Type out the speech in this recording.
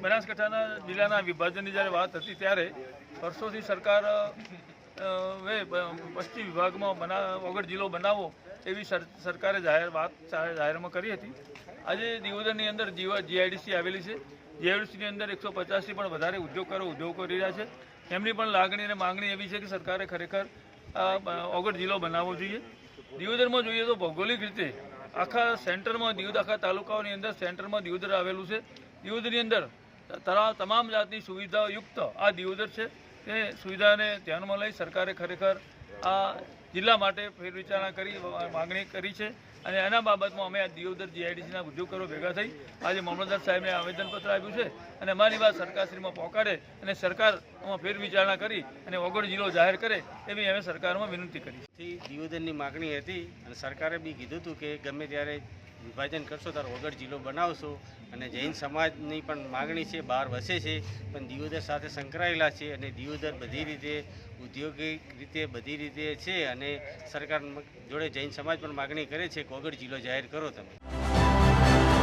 બનાસકાંઠાના જિલ્લાના વિભાજનની જ્યારે વાત હતી ત્યારે વર્ષોથી સરકાર પશ્ચિમ વિભાગમાં વગડ જિલ્લો બનાવવો એવી સરકારે જાહેરમાં કરી હતી। આજે દિયોદરની અંદર જીઆઈડીસી આવેલી છે। જીઆઈડીસીની અંદર 150થી પણ વધારે ઉદ્યોગો કરી રહ્યા છે। એમની પણ લાગણી અને માંગણી એવી છે કે સરકારે ખરેખર વગડ જિલ્લો બનાવવો જોઈએ। દિયોદરમાં જોઈએ તો ભૌગોલિક રીતે આખા સેન્ટરમાં આખા તાલુકાઓની અંદર સેન્ટરમાં દિયોદર આવેલું છે। દિયોદરની અંદર તમામ જાતની સુવિધાયુક્ત આ દિયોદર છે। તે સુવિધાને ધ્યાનમાં લઈ સરકારે ખરેખર આ જિલ્લા માટે ફેરવિચારણા કરી માગણી કરી છે અને એના બાબતમાં અમે આ દિયોદર જીઆઈડીસીના ઉદ્યોગકારો ભેગા થઈ આજે મામલતદાર સાહેબને આવેદનપત્ર આપ્યું છે અને અમારી વાત સરકારશ્રીમાં પહોંચાડે અને સરકારમાં ફેરવિચારણા કરી અને વગડ જિલ્લો જાહેર કરે એવી અમે સરકારમાં વિનંતી કરી। દિયોદરની માગણી હતી અને સરકારે બી કીધું હતું કે ગમે ત્યારે વિભાજન કરશો ત્યારે વગડ જિલ્લો બનાવશો અને જૈન સમાજની પણ માગણી છે, બહાર વસે છે પણ દિયોદર સાથે સંકળાયેલા છે અને દિયોદર બધી રીતે ઔદ્યોગિક રીતે બધી રીતે છે અને સરકાર જોડે જૈન સમાજ પણ માગણી કરે છે કે વગડ જિલ્લો જાહેર કરો તમે।